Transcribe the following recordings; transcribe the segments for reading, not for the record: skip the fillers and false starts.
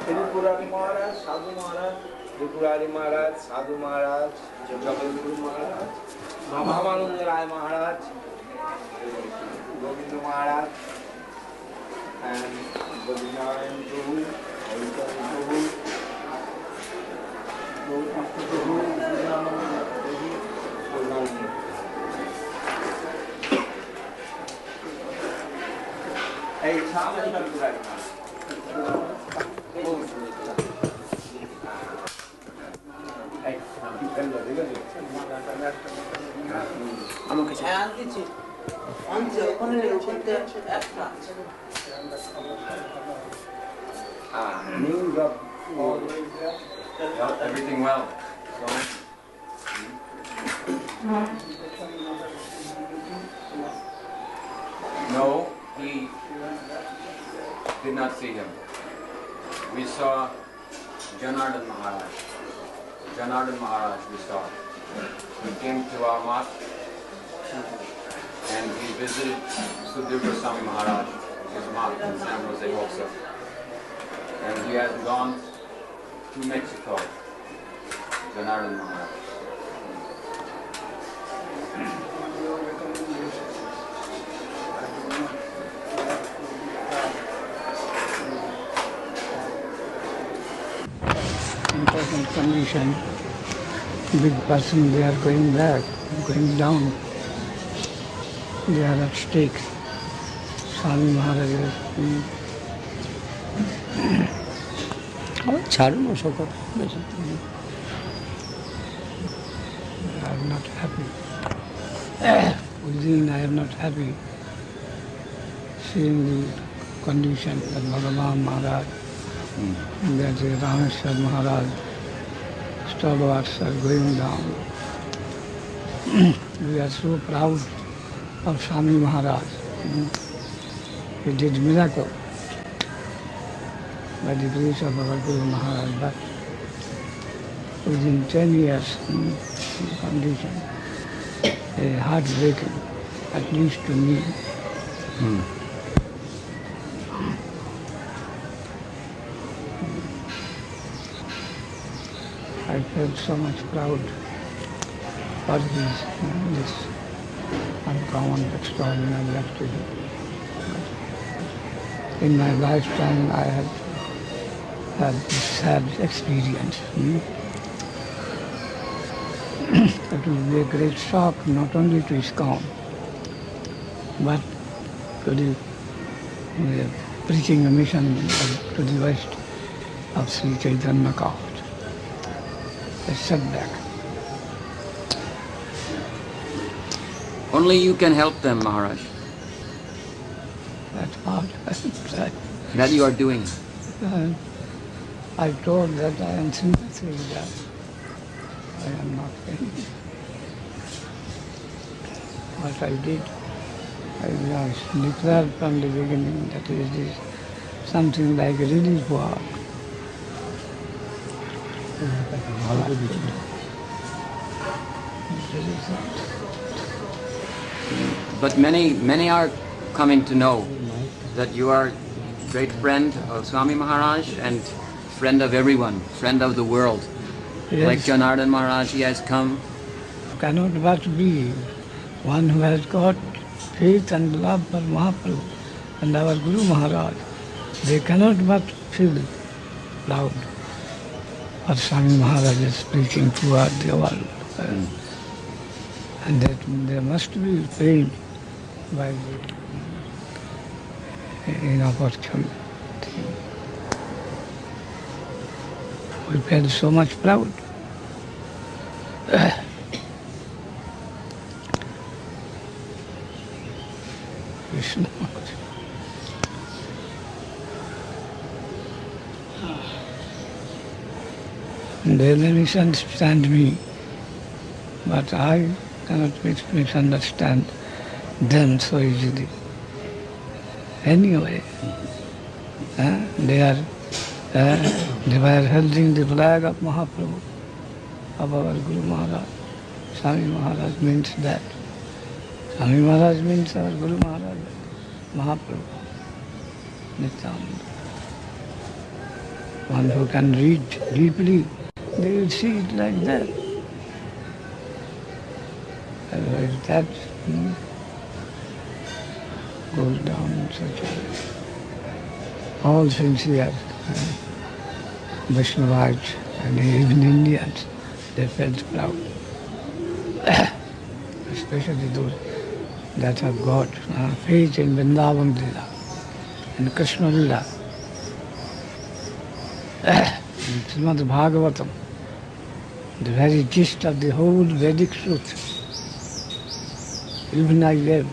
Tripurari Maharaj, Sadhu Maharaj, Tripurari Maharaj, Sadhu Maharaj, Jagadguru Maharaj, Mahamananda Rai Maharaj, Govinda Maharaj, and Govindayan Prabhu, Harinam Prabhu, Gauranga Prabhu, Gurnananda Prabhu, Gurnananda. Hey, how many people are there? News of always there. Everything well. No, he did not see him. We saw Janardhan Maharaj. Janardhan Maharaj we saw. He came to our mosque and he visited Sudhir Goswami Maharaj, his mosque in San Jose also. And he has gone to Mexico, Janardhan Maharaj. Important condition, big person, they are going back, going down. They are at stake. Swami Maharaj. I am not happy. Within I am not happy seeing the condition that Bhagavan Maharaj, that the Ramesvara Maharaj, stalwarts are going down. We are so proud of Swami Maharaj. He did miracle by the grace of our Guru Maharaj, but within 10 years, condition, heartbreaking, at least to me. I felt so much proud for this uncommon, extraordinary activity. In my lifetime, I have had this sad experience. It will be a great shock not only to ISKCON, but to the preaching mission to the west of Sri Chaitanya caste. A setback. Only you can help them, Maharaj. That's hard. That you are doing. I told that I am sympathy with that. I am not paying. What I did, I declared from the beginning that it is something like a relief work. But many are coming to know that you are great friend of Swami Maharaj and friend of everyone, friend of the world. Yes. Like Janardhan Maharaj, he has come. Cannot but be one who has got faith and love for Mahaprabhu and our Guru Maharaj. They cannot but feel proud for Swami Maharaj's preaching throughout the world. And that they must be pained by the inopportunity. We felt so much proud. Krishna. They may misunderstand me, but I cannot misunderstand them so easily. Anyway, they were holding the flag of Mahaprabhu, of our Guru Maharaj. Swami Maharaj means that. Swami Maharaj means our Guru Maharaj, Mahaprabhu, Nityananda. One who can read deeply, they will see it like that. Otherwise that goes down in such a way. All sincere Vaishnavas and even Indians, they felt proud. Especially those that have got faith in Vrindavan Lila and Krishna Lila. Srimad Bhagavatam, the very gist of the whole Vedic truth. Even I read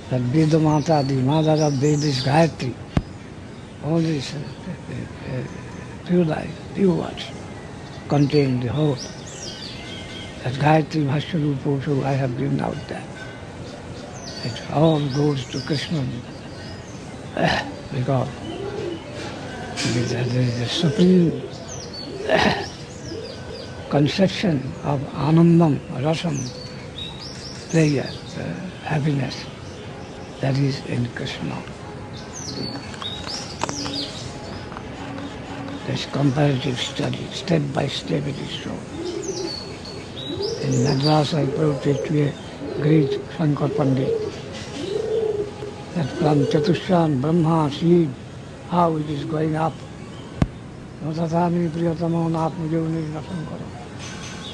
that Vedamata, the mother of Vedas, Gayatri, all these few words contain the whole. That Gayatri Bhashyarupa, so I have given out that. It all goes to Krishna because there is a supreme conception of Anandam, Rasam, pleasure, happiness, that is in Krishna. This comparative study, step by step it is shown. In Madras I brought it to a great Shankar Pandit, that from Chatushan, Brahma, seed, how it is going up. Natatami priyatamo natmajoni nasankara.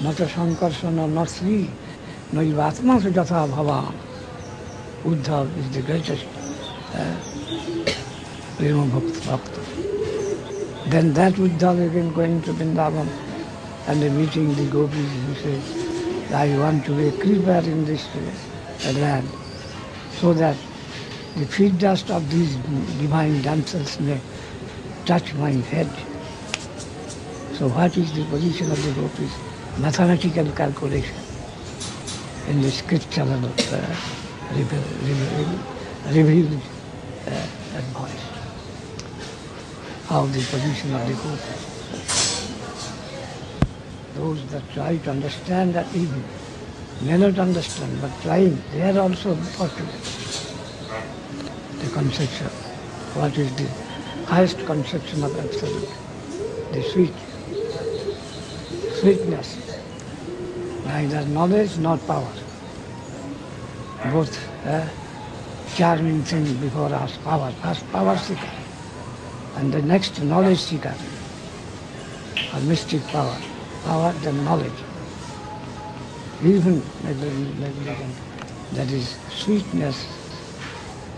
Nata sankarsana, not three, no ivatma sujatha bhavan. Uddhav is the greatest prema bhakta. Then that Uddhav again going to Vrindavan and meeting the gopis, he says, I want to be a creeper in this land, so that the feet dust of these divine damsels may touch my head. So what is the position of the gopis? Mathematical calculation in the scriptural revealed advice. How the position of the gopis. Those that try to understand that even may not understand, but trying, they are also fortunate. The conception, what is the highest conception of Absolute? The sweetness, neither knowledge nor power. Both charming things before us, power. First power seeker, and the next knowledge seeker, or mystic power. Power than knowledge. Even that is sweetness.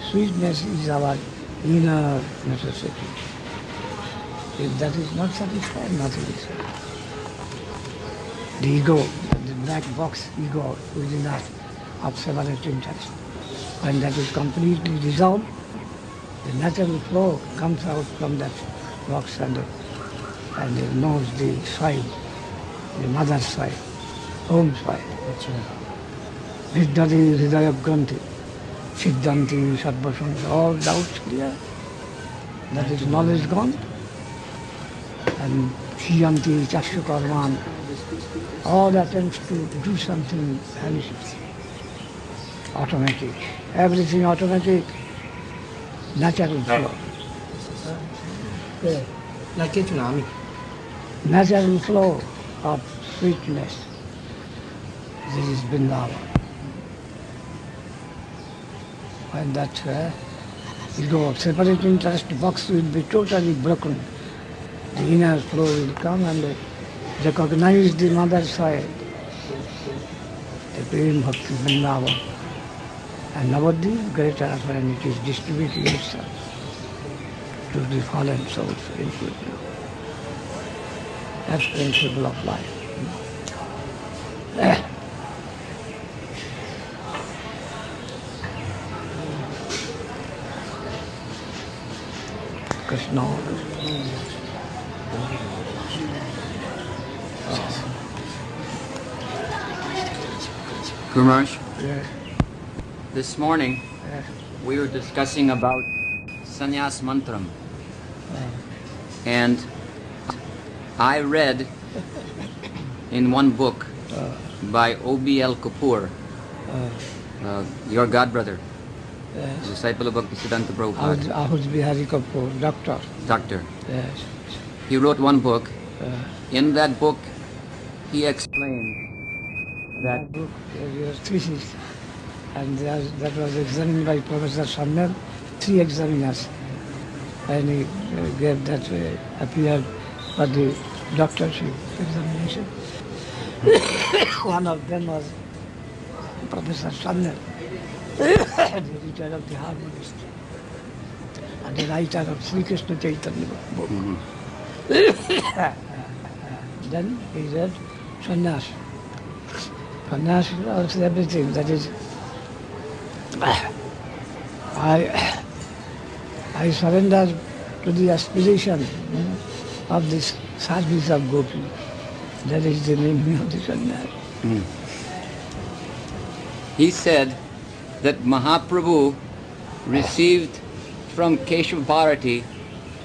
Sweetness is our inner necessity. If that is not satisfied, nothing is satisfied. The ego, the black box ego within us of separate interest. When that is completely dissolved, the natural flow comes out from that box and it knows the soil, the mother soil, home soil. Vidyati hridaya granthi, siddhanti sarvashanti, all doubts clear. That is knowledge gone. And shiyanti chashya karman, all attempts to do something vanishes. Automatic. Everything automatic. Natural flow. Natural flow of sweetness. This is Vrindavan. When that ego, separate interest box will be totally broken, the inner flow will come and recognize the mother soil, the Prem Bhakti Vrindavan. And Navadvip greater when it is distributing itself to the fallen souls in Purna. That's the principle of life. Krishna. Guru Maharaj, Yes. this morning Yes. we were discussing about Sannyas Mantram, and I read in one book by O.B.L. Kapoor Your godbrother, Yes. disciple of Bhaktisiddhanta Prabhupada, Ahuz Bihari Kapoor, doctor. doctor. Yes. He wrote one book. Uh, In that book, he explained that book was thesis, and that was examined by Professor Srila, 3 examiners, and he gave that appeared for the doctorship examination. One of them was Professor Srila, the editor of the Harmonist, and the writer of Sri Krishna Chaitanya book. Then he read Sannyas. Sannyas is also everything. That is, I surrender to the aspiration of this service of Gopi. That is the meaning of the sannyas. he said that Mahaprabhu received from Keshav Bharati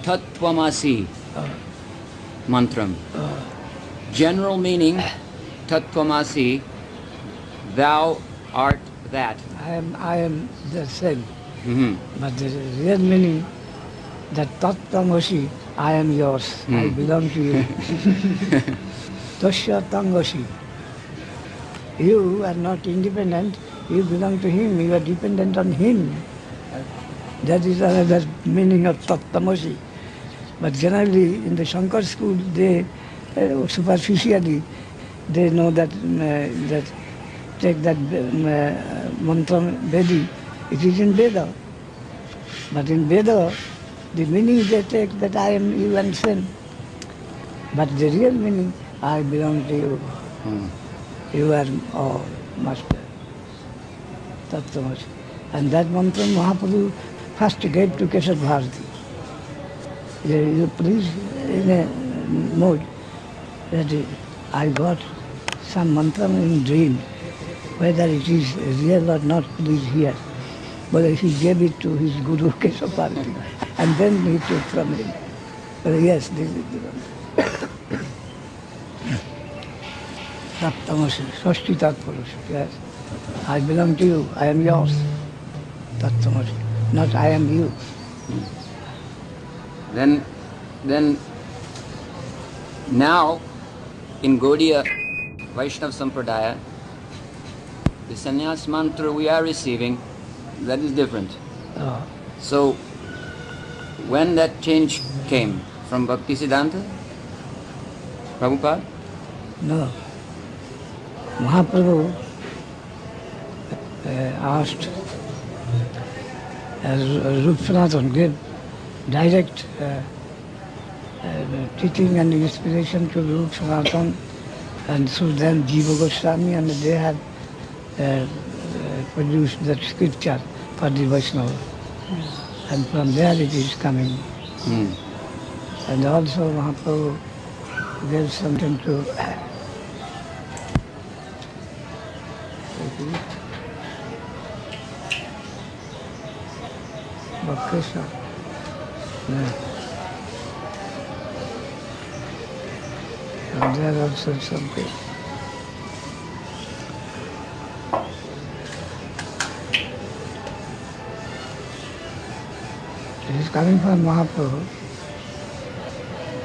Tat Tvamasi mantram. General meaning, Tat Tvamasi, thou art that. I am the same. Mhm. But the real meaning, that Tattvamosi, I am yours, I belong to you. Tasya Tangosi. You are not independent, you belong to him, you are dependent on him. That is another meaning of Tattvamosi. But generally in the Shankar school, they superficially, they know that, take that mantra Vedi, it is in Veda. But in Veda, the meaning they take that I am you and same. But the real meaning, I belong to you. You are all master. Tattvamosi. And that mantra Mahaprabhu first gave to Keshav Bharati. You please, in a mode, that I got some mantra in dream. Whether it is real or not, please hear. But he gave it to his Guru Keshav Bharati, and then he took from him. But yes, this is the one. Tattvamosi, Sashti Tatpurush, yes. I belong to you, I am yours. Tattvamosi, not I am you. Then now in Gaudiya Vaishnava Sampradaya, the sannyas mantra we are receiving, that is different. Oh. So when that change came from Bhaktisiddhanta Prabhupada? No. Mahaprabhu asked, as Rup Sanatan gave direct teaching and inspiration to Rup Sanatan, and through them Jiva Goswami, and they had produced that scripture for the Vaishnava. And from there it is coming. And also Mahaprabhu gave something to Krishna. Yeah. And there also something. It is coming from Mahaprabhu.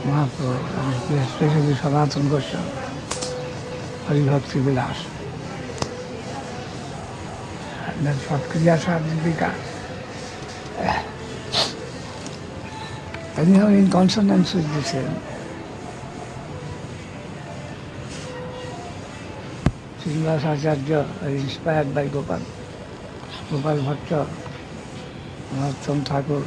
And especially Sanatana Goswami, Hari Bhakti Vilas. And that's what Kriya Sadhika. Anyhow, in consonance with the same. Srila Acharya is inspired by Gopal Bhatta, Narottam Thakur.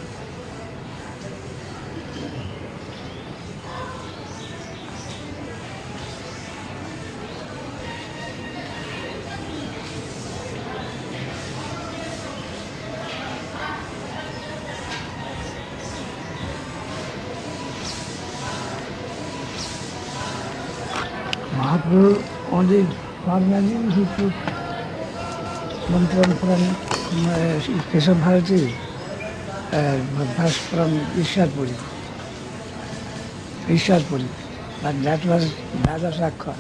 Mahaprabhu only formally he took mantra from Keshav Bharati, first from Isharpuri. But that was Dada Sakkha.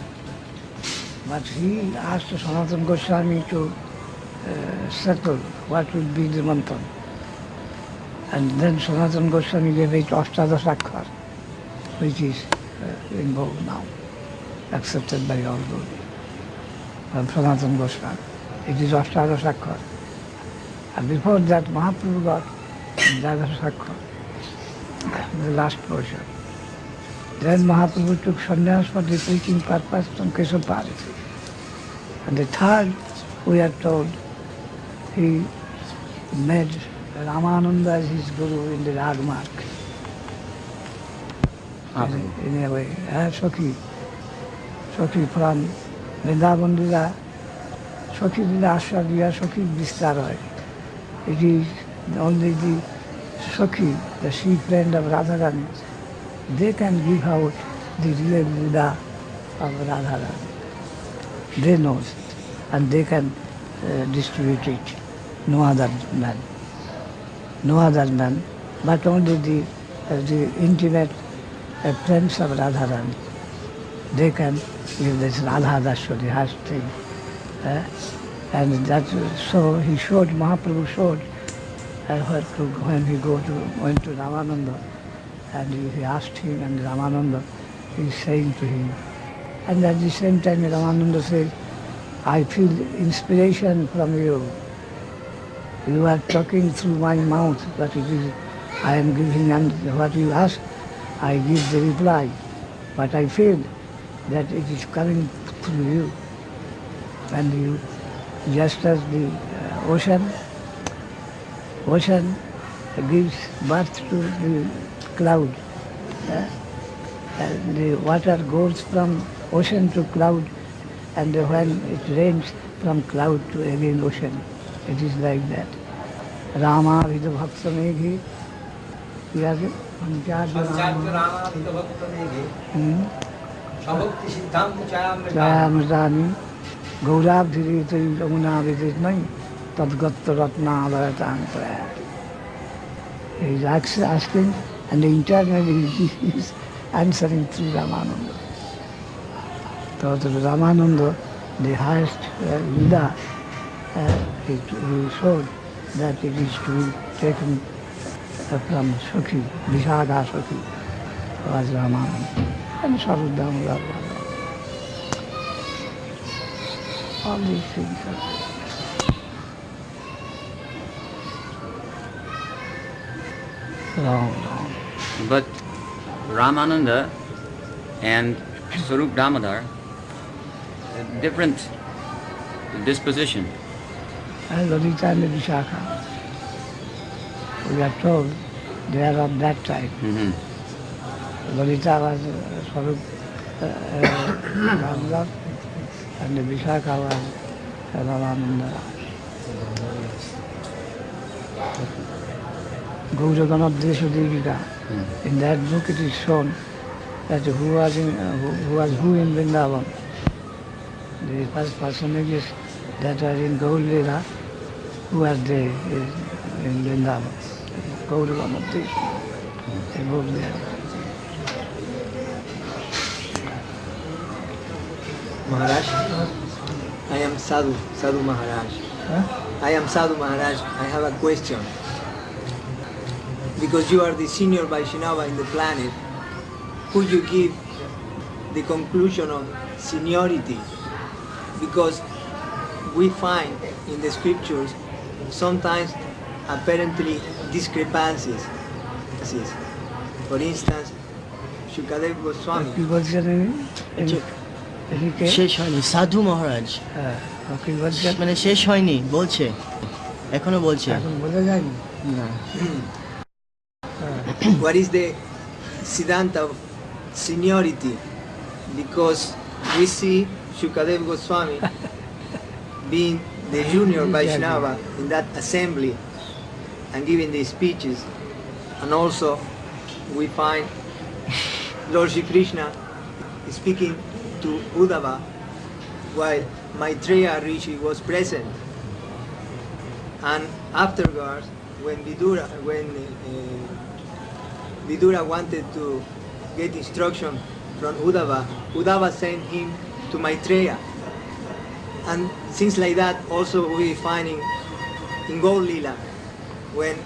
But he asked Sanatana Goswami to settle what would be the mantra. And then Sanatana Goswami gave it Ashtadasakkhar, which is in vogue now, accepted by all those from Sanatana Goswami. It is Ashtadasakkhar. And before that, Mahaprabhu got Dadasakkha, the last portion. Then Mahaprabhu took sannyas for the preaching purpose from Kesapari. And the third, we are told, he made Ramananda as his guru in the Ragmark. In a way, Sakhi from Vrindavan Lila, Sakhi Lila Ashwarya, Sakhi Vistaroy. It is only the Sakhi, the she friend of Radharani, they can give out the real Lila of Radharani. They know it, and they can distribute it. No other man. No other man, but only the intimate friends of Radharani. They can give this Radha Dashwari has thing. And that, so he showed, Mahaprabhu showed, when he went to Ramananda, and he asked him, and Ramananda is saying to him, and at the same time Ramananda says, I feel inspiration from you. You are talking through my mouth, but it is, I am giving, and what you ask, I give the reply. But I feel that it is coming through you. And you, just as the ocean gives birth to the cloud. And the water goes from ocean to cloud, and when it rains from cloud to again ocean. It is like that. Rama Vidha Bhakta Meghi. Chayamritani Gaurabdhiri Yamuna Viditnai Tadgatta Ratna Bharatan Praya. He is asking, and internally he is answering through Ramananda. So through Ramananda, the highest Lila, he showed that it is to be taken from Sakhi, Vishaka Sakhi, was Ramananda, and Sarudam Radha. All these things are long. But Ramananda and Swarup Damodar, different disposition. And Lalita and Vishaka, we are told they are of that type. Mm-hmm. Lalita was Swarup Damodar, and the Vishaka was Ramananda. Gauragana Desha. In that book it is shown that who was in Vrindavan. The first personages that are in Gaur Lila, who are they in Vrindavan. Gauragana Desha. They both there. Maharaj, I am Sadhu Maharaj. Huh? I am Sadhu Maharaj. I have a question. Because you are the senior Vaishnava in the planet, could you give the conclusion of seniority? Because we find in the scriptures sometimes apparently discrepancies. For instance, Shukadev Goswami. What was your name? শেষ হয়নি সাধু মহারাজ মানে শেষ হয়নি বলছে এখনো বলছে এখন বোঝা যায়নি না What is the Siddhanta of seniority? Because we see Shukadev Goswami being the junior Vaishnava in that assembly and giving the speeches, and also we find Lord Shri Krishna speaking to Uddhava while Maitreya Rishi was present, and afterwards when Vidura wanted to get instruction from Uddhava, Uddhava sent him to Maitreya, And things like that also we find in Gaur Lila, when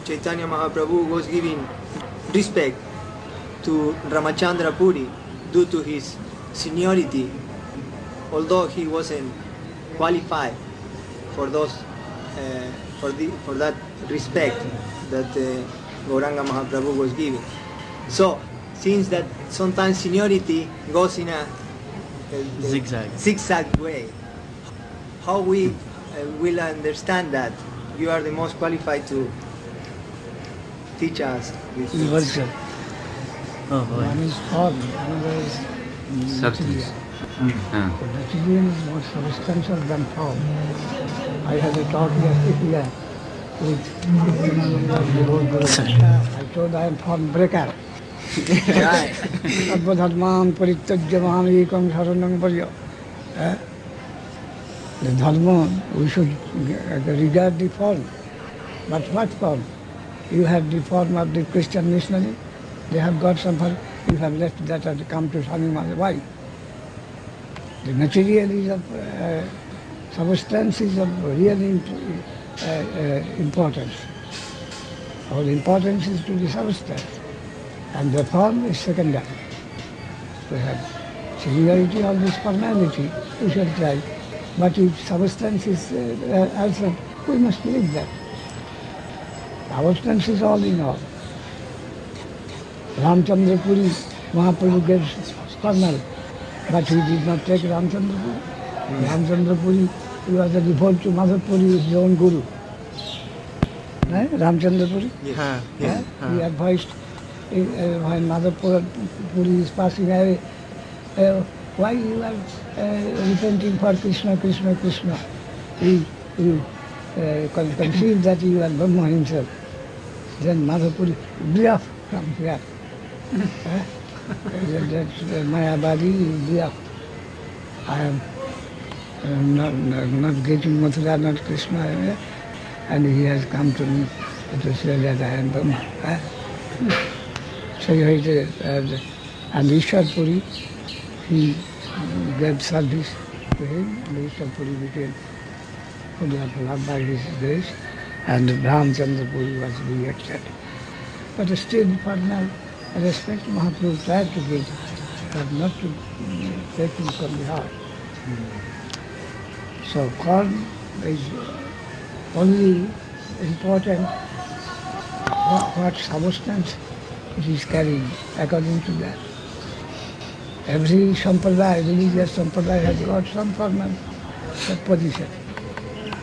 Chaitanya Mahaprabhu was giving respect to Ramachandra Puri due to his seniority, although he wasn't qualified for those for that respect that Gauranga Mahaprabhu was giving. So, since that sometimes seniority goes in a zigzag way, how we will understand that you are the most qualified to teach us this? Universal. Oh, boy. One is form, another is Substance. material. The material is more substantial than form. I had a talk yesterday with I told I am form breaker. Sarvadharman parityajya maham ekam sharanam parya. The dharma, we should regard the form. But what form? You have the form of the Christian missionary. They have got some form. You have left that and come to SANNYAS. Why? The material is of substance is of real importance. Our importance is to the substance, and the form is secondary. We have seniority or this formality, we shall try. But if substance is also, we must leave that. Substance is all in all. Ramchandra Puri, Mahaprabhu gave formal, but he did not take Ramchandra Puri. Ramchandra Puri, he was a devote to Mother Puri, his own guru. Ramchandra Puri? Yes. He advised when Mother Puri is passing away, why you are repenting for Krishna, Krishna, Krishna? You conceive that you are Brahma himself. Then Mother Puri, be off from here. That's Mayavadi, be off. I am not getting Mathura, not Krishna, and he has come to me to say that I am Brahma. So it is, and Ishwar Puri, he gave service to him, and Ishwar Puri became fully loved by his grace, and Ramchandra Puri was rejected. But still, for now, respect Mahaprabhu tried to give, but not to take him from the heart. So form is only important what substance it is carrying according to that. Every sampradaya, religious sampradaya has got some formal position.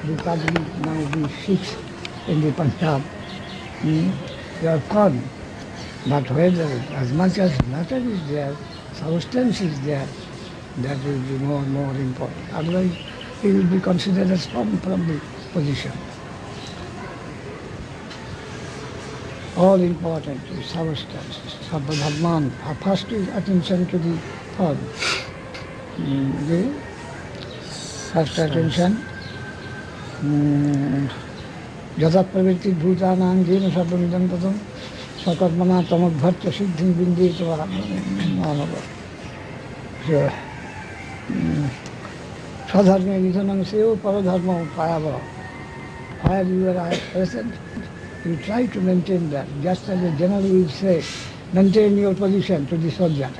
Because now we Sikhs in the Punjab, they are form. But whether as much as matter is there, substance is there, that will be more and more important. Otherwise, he will be considered as form from the position. All important is substance, Sarvadharman. First is attention to the form. The first attention, Jata pravritti bhutanam jena sarvamidam tatam sakarmana tamadbharta siddhim bindita manava. So, sadharma nidhanam seyo paradharma payava. While you are present, you try to maintain that. Just as a general will say, maintain your position to the soldier.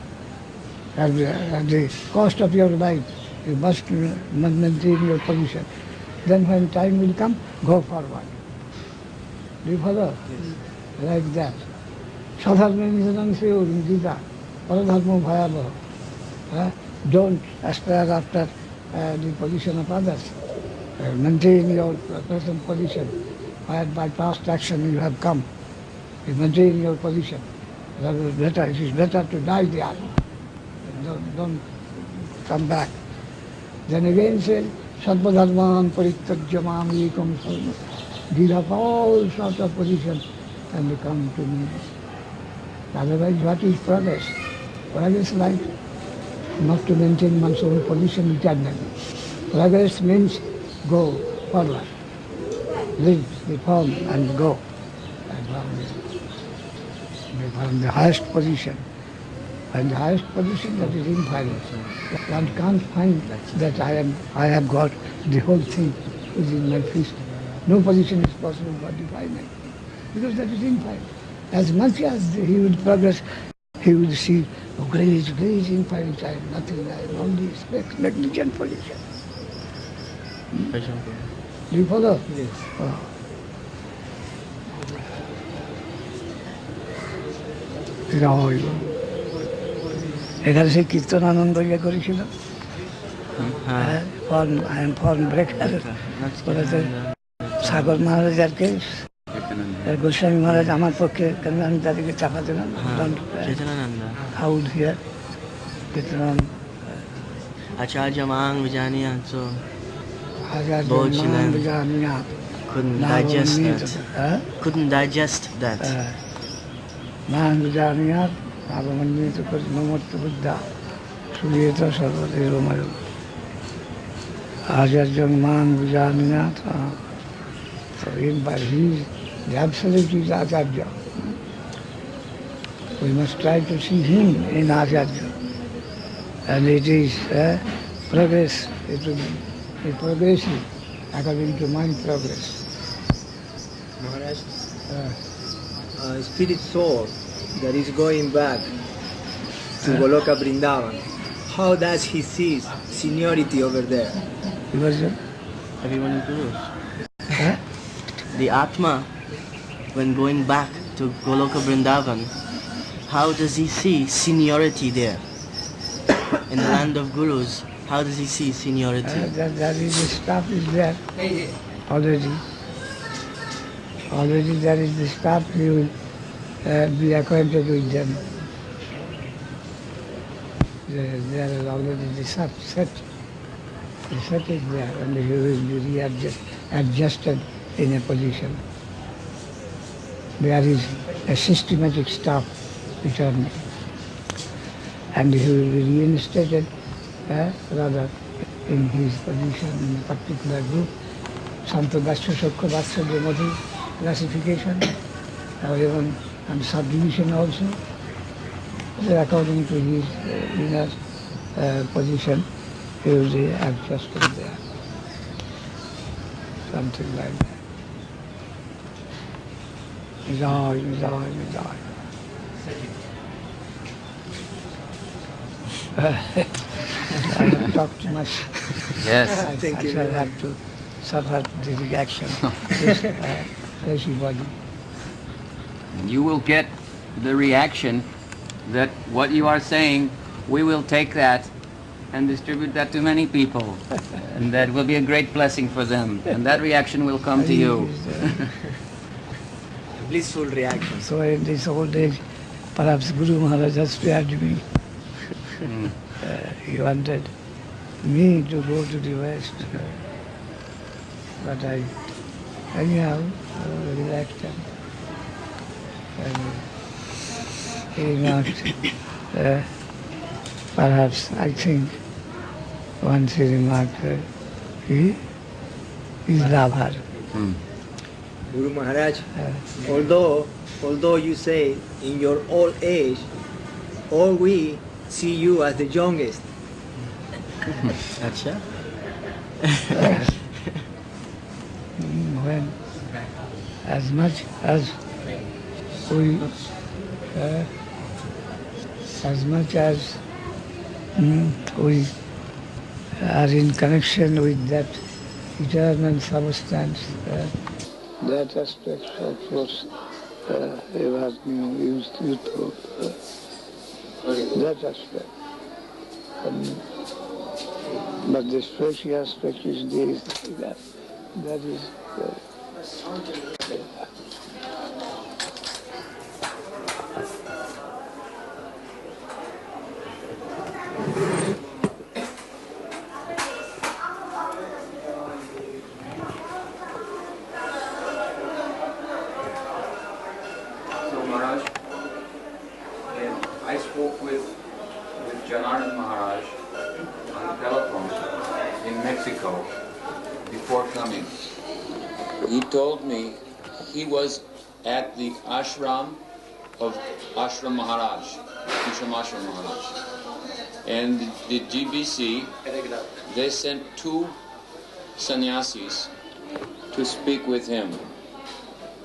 At the cost of your life, you must maintain your position. Then when time will come, go forward. Do you follow? Yes. Like that. Sadharma nidhanam seyo in Gita, paradharma bhayava. Don't aspire after the position of others. Maintain your present position. Where by past action you have come. You maintain your position. It is better to die there. Don't come back. Then again say, Sarvadharman parityajya maham ekam sharanam. Give up all sorts of positions and come to me. Otherwise, what is progress? Progress like not to maintain one's own position eternally. Progress means go forward. Leave the form and go. And from the highest position. And the highest position, that is infinite. One can't find that I have got the whole thing within my fist. No position is possible for defining, because that is infinite. As much as he will progress, he will see, oh, great, infinite, I have nothing, I have only magnificent position. Do you follow? Yes. Oh. এখানে সেই কীর্তন আনন্দ ইয়ে করেছিল form breaker বলেছে সাগর মহারাজারকে গোস্বামী মহারাজ আমার পক্ষে কেন আমি তাদেরকে চাপা দিলাম হাউড হিয়ার কীর্তন Acharya Mahang Vijaniya, so couldn't digest that. Mahang Vijaniya, Bhagavan Namotta Buddha, Srila Sarvadeva Acharya Mahang Vijaniya, so but he is the absolute is Acharya. We must try to see him in Acharya. And it is progress, it will be progressive according to mind progress. Maharaj, spirit soul that is going back to Goloka Vrindavan, how does he see seniority over there? Everyone improves. The Atma, when going back to Goloka Vrindavan, how does he see seniority there? In the land of gurus, how does he see seniority? That is the stuff is there already. Already there is the stuff, he will be acquainted with them. There is already the set. The set is there and he will be adjusted in a position. There is a systematic stuff returning. And he will be reinstated rather in his position in a particular group. Santadasya, Shokha, Vatsalya, Madhu classification, or even and subdivision also. So according to his inner position, he will be adjusted there. Something like that. Enjoy. I have talked too much. Yes. I shall have to suffer the reaction. This fleshy body. You will get the reaction that what you are saying, we will take that and distribute that to many people. And that will be a great blessing for them. And that reaction will come to you. Blissful reaction. So in this old age, perhaps Guru Maharaj has spared me. He wanted me to go to the West, but anyhow, reluctant. And he not, perhaps, I think, once he remarked, he is Labhar. Guru Maharaj, although you say in your old age, all we see you as the youngest. Acha? When as much as we are in connection with that eternal substance, that aspect of course used to that aspect. But this fleshy aspect is there. That is I spoke with Janardan Maharaj on the telephone in Mexico before coming. He told me he was at the ashram of Ashram Maharaj Kushamashra Maharaj. And the GBC, they sent 2 sannyasis to speak with him.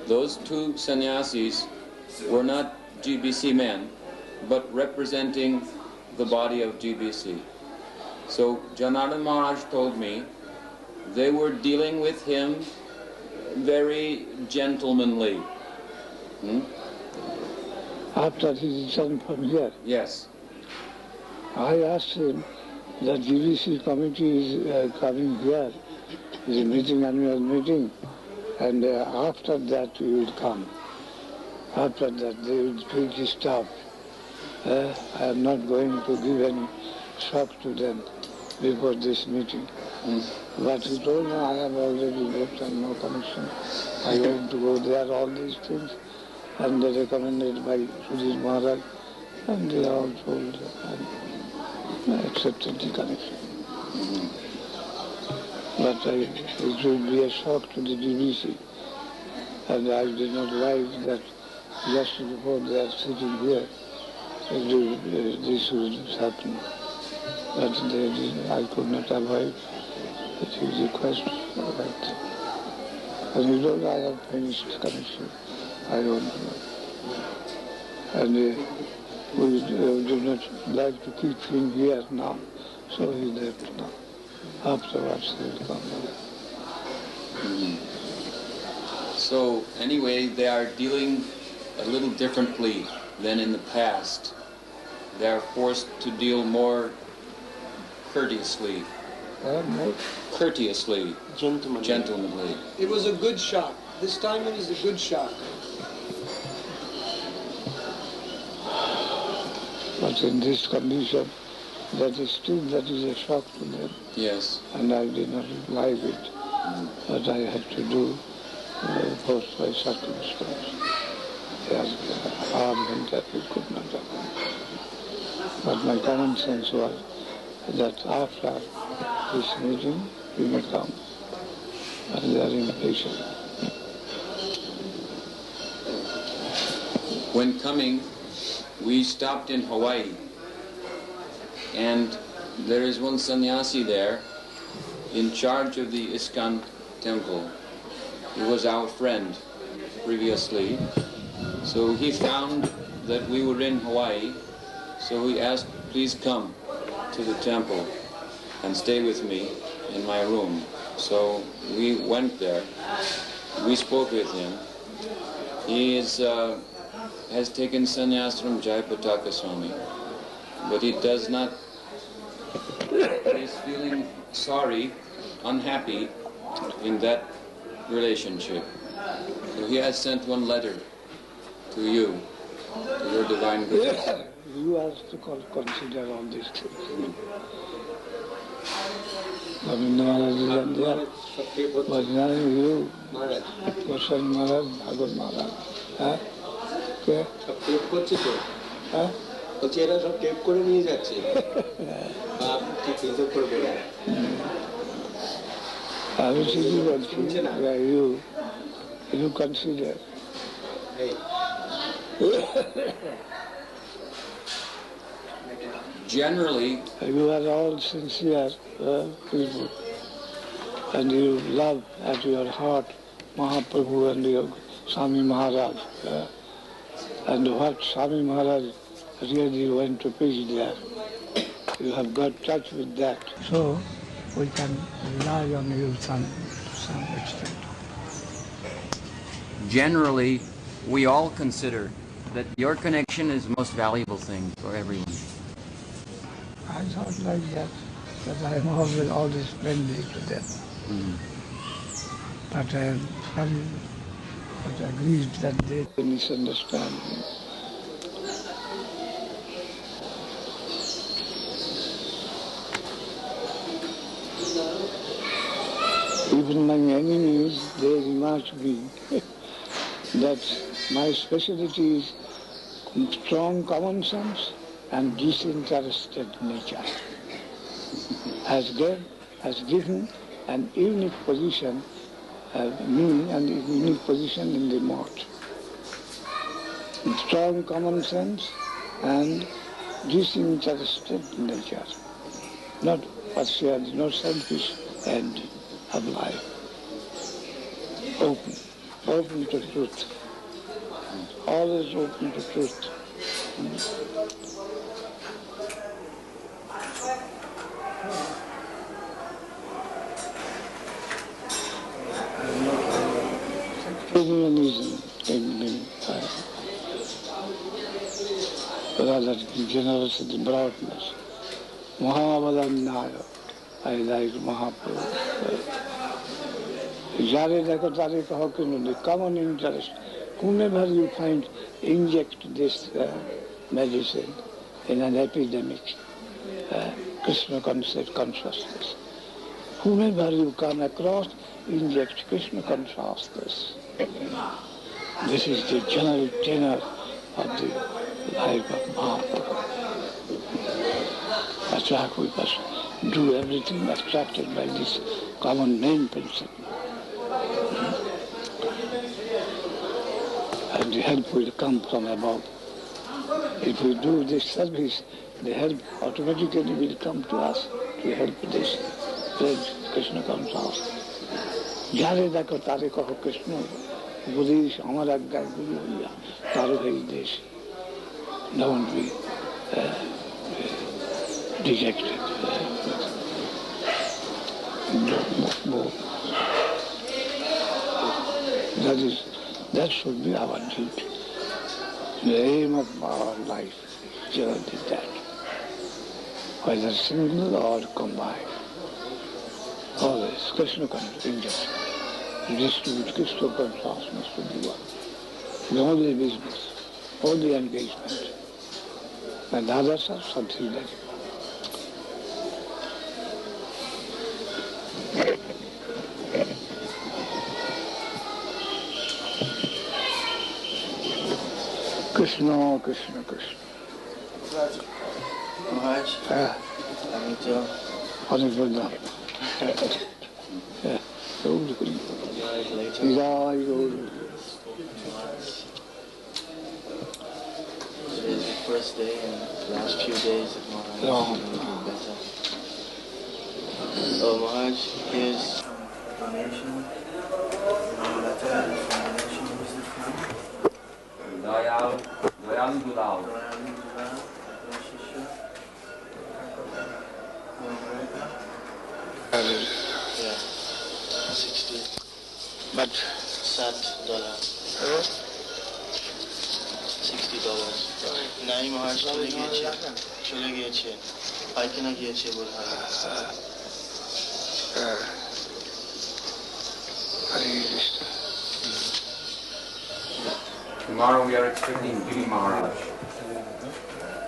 Those 2 sannyasis were not GBC men, but representing the body of GBC. So Janardhan Maharaj told me they were dealing with him very gentlemanly. After his return from here, Yes. I asked him, the GBC committee is coming here, is meeting, annual meeting, and after that we will come. After that they will speak his stuff. I am not going to give any shock to them before this meeting. But he told me, I have already left and no connection. I want to go there, all these things. And they recommended by Srila Maharaj, and they all told and I accepted the connection. But it will be a shock to the GBC. And I did not like that just before they are sitting here, this would happen. But I could not avoid the request for that. And you know, I have finished connection. I don't know. And we do not like to keep him here now, so he left now. Afterwards he will come back. So anyway, they are dealing a little differently than in the past. They are forced to deal more courteously. Gentlemanly. It was a good shock. This time it is a good shock. But in this condition, that is a shock to them. Yes. And I did not like it. But I had to do, forced by circumstance. Yes, harm and that we could not happen. But my common sense was that after this meeting, we may come. And they are impatient. When coming, we stopped in Hawaii, and there is one sannyasi there in charge of the ISKCON temple. He was our friend previously, so he found that we were in Hawaii, so he asked, please come to the temple and stay with me in my room. So we went there, we spoke with him. He has taken sannyas from Jayapataka Swami, but he does not, he's feeling sorry, unhappy in that relationship. So he has sent one letter to you, to your Divine Guru. You have to consider all these things. Maharaj is there, but now you, Goswami Maharaj, Bhagavan Maharaj. Okay? সব tape করছে তো হ্যাঁ বলছি এরা সব tape করে নিয়ে যাচ্ছে আপনি ঠিক হিসেব করে বলেন আমি ঠিকই বলছি you consider Generally, you are all sincere people, and you love at your heart Mahaprabhu and your Swami Maharaj. And what Swami Maharaj really went to preach there, you have got touch with that. So we can rely on you to some extent. Generally, we all consider that your connection is the most valuable thing for everyone. I thought like that I am always friendly to them. But I am sorry, but agreed that they misunderstand me. Even my enemies, they remark me that my specialty is strong common sense and disinterested nature. Has given an unique position, me and a unique position in the mode. Strong common sense and These interested nature, not partial, not selfish end of life. Open to truth. Always open to truth. Humanism in me, rather generosity, broadness. Mahavadanyaya, I like Mahaprabhu. Jare Dako Tare Kaho the common interest. Whomever you find inject this medicine in an epidemic, Krishna concept consciousness. Whomever you come across, inject Krishna consciousness. This is the general tenor of the life of Mahaprabhu. That's why we must do everything abstracted by this common main principle. And the help will come from above. If we do this service, the help automatically will come to us to help this Krishna consciousness. Jare Dako Tare Kaho Krishna, Buddhish, Amara Gai Guru Huya, Taru Hai Desh. Don't be dejected. That should be our duty. The aim of our life is generally that, whether single or combined. Always Krishna consciousness, distribute Krishna consciousness to the world. The only business, only engagement. And others are subsidiary. Krishna, Krishna, Krishna. Maharaj, I need to... Honorable. Yeah. Today is the first day and the last few days of Maharaj will be better. Oh Maharaj, here's a donation. Letter and donation was it from? Dayal Gulal. Yeah, 60. But $60. নাই মহারাজ চলে গিয়েছে পায়খানা গিয়েছে বোধহয় Tomorrow we are expecting Giri Maharaj.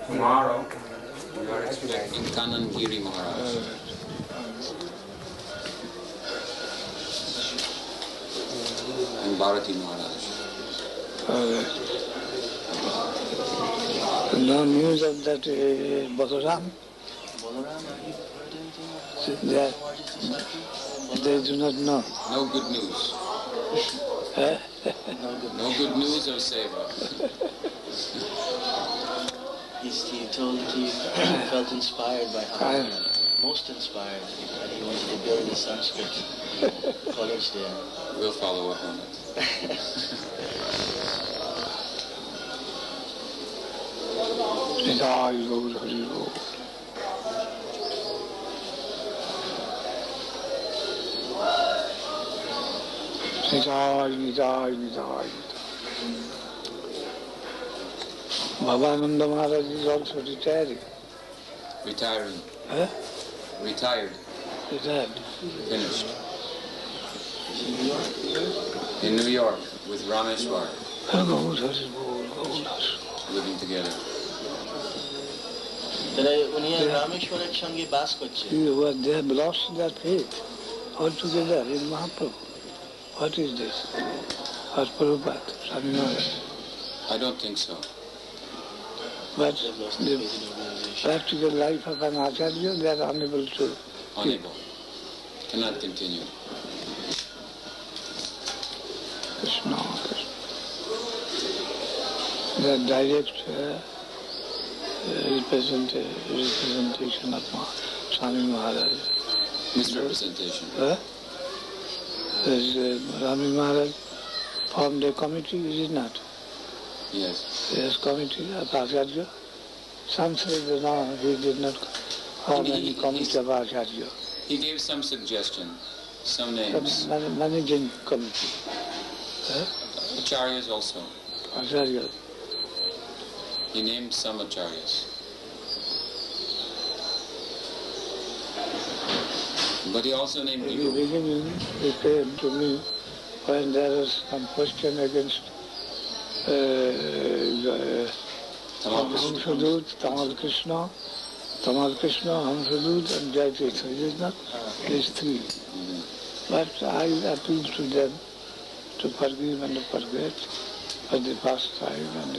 Tomorrow we are expecting Kanan Giri Maharaj. And Bharati Maharaj. No news of that Bhagavan? Balaram, have you heard anything of Maharaj's They do not know. No good news. No good news of Seva. He told he felt inspired by how, most inspired, that he wanted to build a Sanskrit college there. We'll follow up on it. Jai Gaur Hari Gaur. Jai. Bhavananda Maharaj is also retiring. Retiring. Huh? Retired. Retired. Finished. In New York with Ramesvara. Living together. They have lost their faith altogether in Mahaprabhu. What is this? Or Prabhupada, SANNYAS. I don't think so. But the practical life of an Acharya, they are unable to. Unable. Cannot continue. Krishna. The direct representation of Swami Maharaj. Misrepresentation. Swami Maharaj formed a committee, is it not? Yes. Yes, committee of Acharya. Some say that no, he did not form any committee of Acharya. He gave some suggestion, some names. Managing committee. Acharyas also. Acharya. He named some acharyas. But he also named In the you. beginning, he came to me when there was some question against Hamsadut, Tamal Krishna, Hamsadut and Jaitirtha. It is not these three. But I appealed to them to forgive and to forget for the past time, and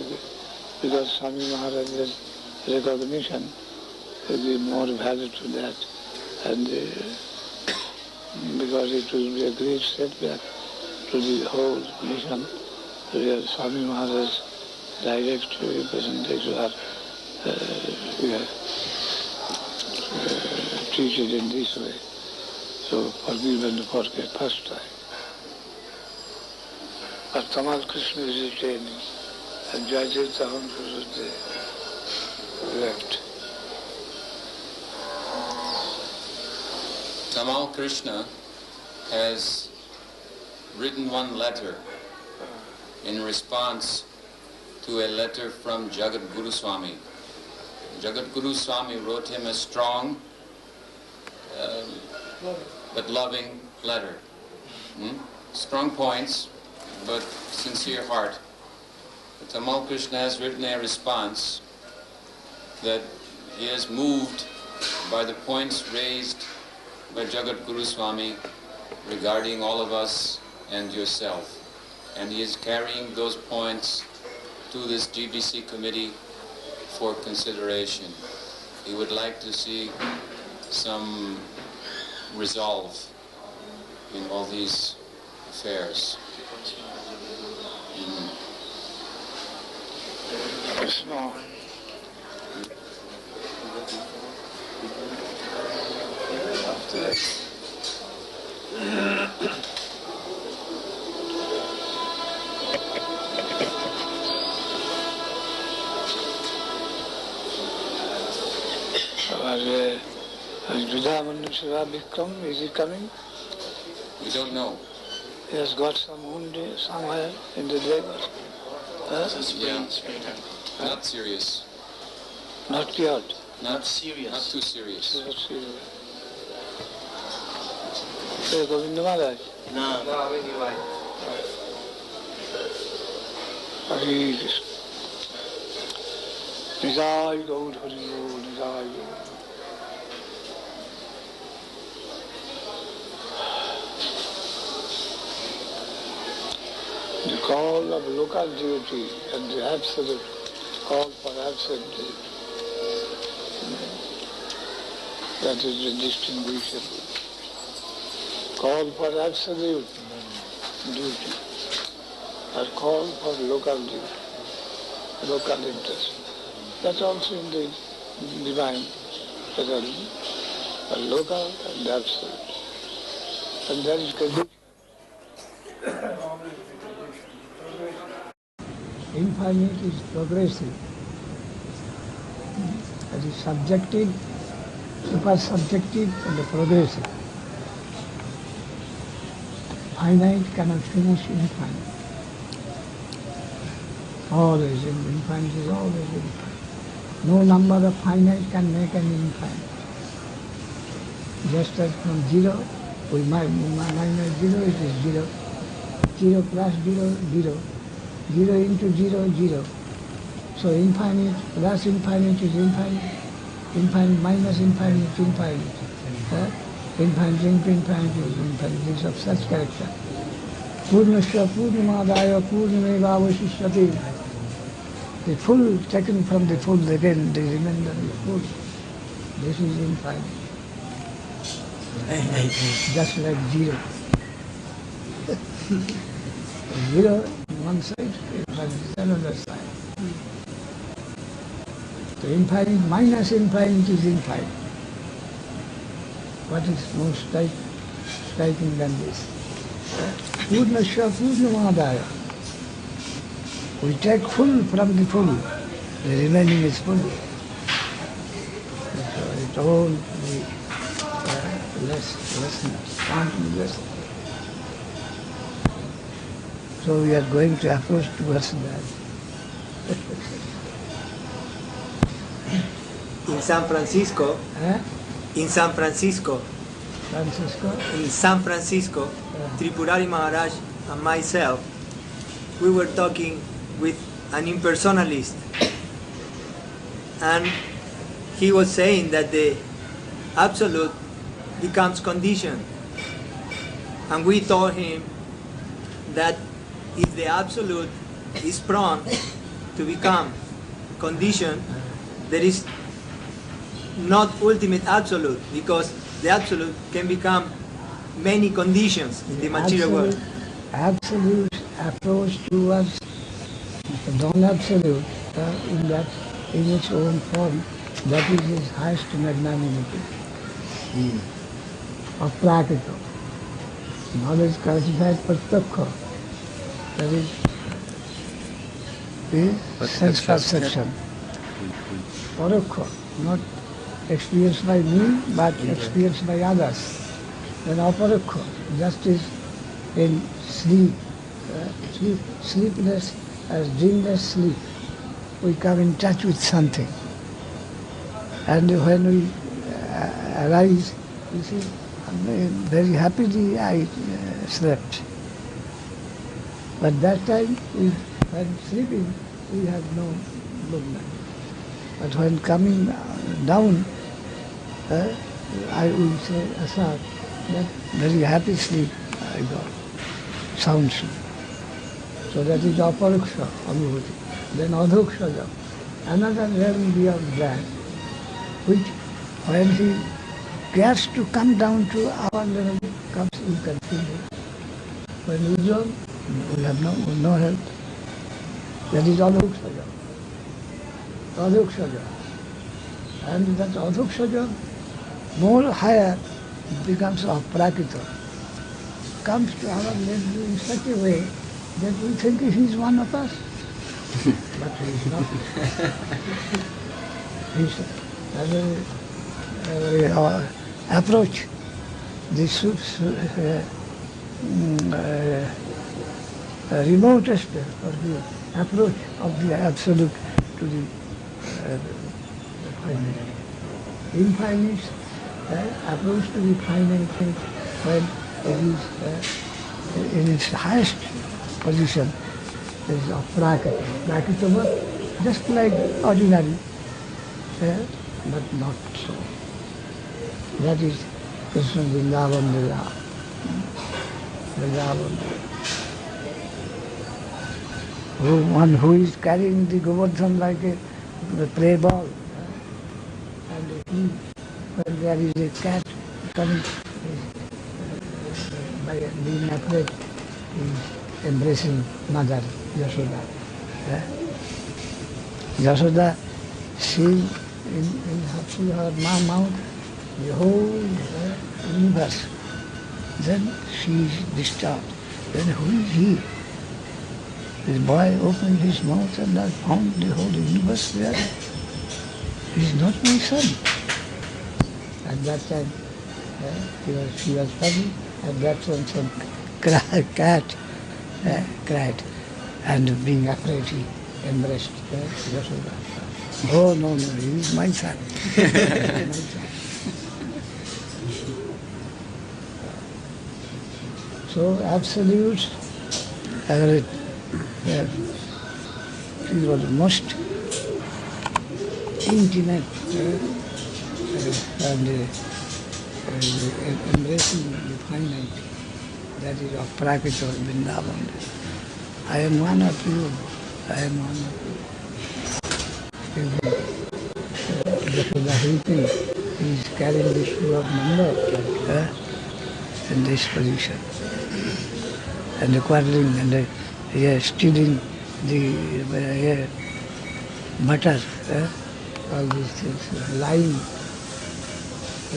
because Swami Maharaj's recognition will give more value to that, and because it will be a great setback to the whole mission, where Swami Maharaj's direct representatives are treated in this way. So forgive and forget first time. But Tamal Krishna is retaining, and Jaitirtha Hamsa left. Tamal Krishna has written one letter in response to a letter from Jagat Guru Swami. Jagat Guru Swami wrote him a strong but loving letter. Strong points, but sincere heart. Tamal Krishna has written a response that he is moved by the points raised by Jagat Guru Swami regarding all of us and yourself. And he is carrying those points to this GBC committee for consideration. He would like to see some resolve in all these affairs. Krishna. Vikram, is he coming? We don't know. He has got some wound somewhere in the leg. Yeah. Not serious. Not cured. Not serious. Not too serious. Not serious. Hey, Govinda Maharaj. No. Hare Krishna. Nijai Gaur Hari Gaur, Nijai Gaur. The call of local duty and the absolute call for absolute duty. That is the distinguishable. Call for absolute duty or call for local duty, local interest. That's also in the divine category, local and absolute. And that is condition. Infinite is progressive. That is subjective, super-subjective, and progressive. Finite cannot finish infinite. Always infinite is always infinite. No number of finite can make an infinite. Just as from zero, we minus zero, it is zero. Zero plus zero, zero. Zero into zero, zero. So infinite plus infinite is infinite. Infinite minus infinite is infinite. Infinite into infinite is infinite. It is of such character. Purnasya Purnamadaya Purnamevavasishyati. The full taken from the full again, the remainder is full. This is infinite. Just like zero. Zero on one side, infinite is another side. So infinite minus infinite is infinite. What is more striking than this? Purnasya Purnamadaya. We take full from the full. The remaining is full. So it all the lessness, can't be less. So we are going to approach towards that. In San Francisco, in San Francisco, Tripurari Maharaj and myself, we were talking with an impersonalist, and he was saying that the absolute becomes conditioned, and we told him that if the absolute is prone to become conditioned, there is not ultimate absolute, because the absolute can become many conditions in the material world. Absolute approach towards the non-absolute in its own form, that is his highest magnanimity. Aprakita. Knowledge classified pratyakha. That is the sense perception. Parokha, not experienced by me, but experienced by others. Then aparokha, just as in sleep, sleepless as dreamless sleep, we come in touch with something. And when we arise, you see, very happily I slept. But that time, when sleeping, we have no movement. But when coming down, I will say, asad, that very happy sleep I got, sound sleep. So that is aparaksha anubhuti. Then adhokshaja, another level beyond that, which when he gets to come down to our level, comes, you can feel it. When we join, we have no help. That is adhokshaja. Adhokshaja. And that adhokshaja, more higher, becomes aprakita. Comes to our level in such a way that we think he is one of us. But he is not. He is approach this remotest or the approach of the absolute to the finite. Infinite approach to the finite when it is in its highest position. There is a prakita. Prakita, just like ordinary, but not so. That is Krishna Vrindavan Lila. One who is carrying the Govardhan like a play ball. And when there is a cat coming, by being afraid, he is embracing Mother Yashoda. Yashoda, seeing in her mouth the whole universe. Then she is disturbed. Then who is he? This boy opened his mouth and I found the whole universe there. He is not my son. At that time, she was funny. At that time, some cat cried, and being afraid, he embraced Yashoda. Oh, no, he is my son. My son. So, absolute, it was the most intimate and embracing the finite. That is of Prakita Vrindavan. I am one of you. I am one of you. He is carrying the shoe of Nanda in this position. And the quarreling and stealing the butter all these things,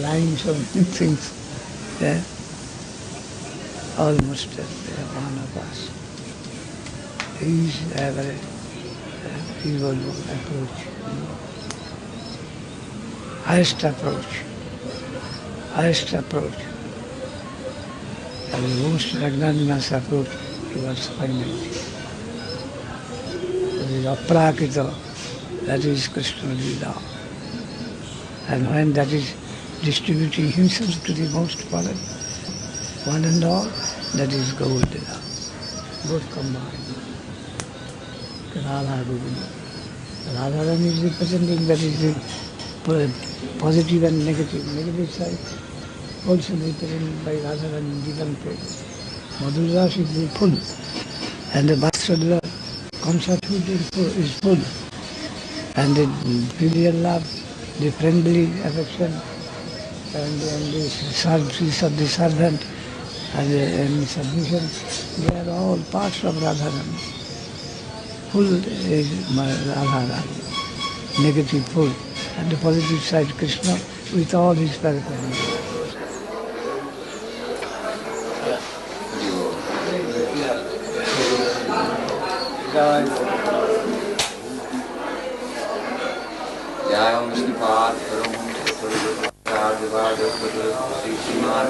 lying so many things. Yeah? Almost one of us. Each have a evil approach. Highest approach. And the most magnanimous approach towards finality. That is aprakita, that is Krishna Lila. And when that is distributing himself to the most fallen, one and all, that is Gaudila. Both combined. Radha Govinda. Radharani is representing that is the positive and negative. Negative side also represented by Radharani in different ways. Madhura is the full, and the Vatsalya concerthood is full, and the filial love, the friendly affection, and the service of the servant, and the submission, they are all parts of Radharani. Full is Radharani, negative full, and the positive side Krishna with all his paraphernalia. जय ओम श्रीपाद परम श्री श्रीमान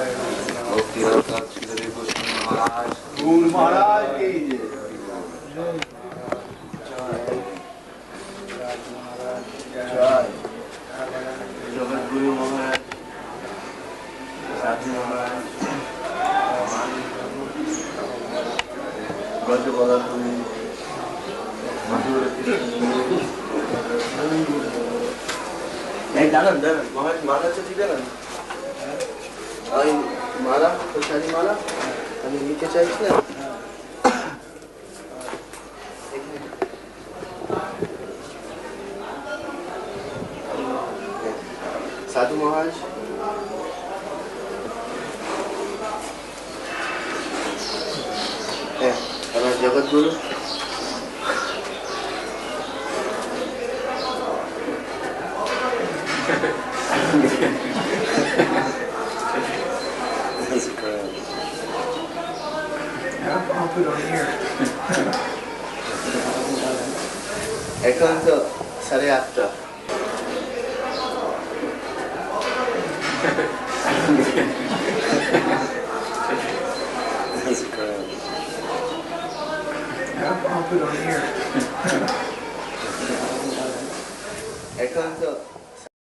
भक्ति रत्न श्री कृष्ण महाराज गुरु महाराज की जय जगत गुरु महाराज साधु महाराज गज बदल मधुर दादा मालाचं ठीक आहे ना आणि माला प्रसादी माला आणि नीचे चाहिए ना साधु महाराज Jagat Guru I'll put on here. এখন তো 8:30 I'll put on here.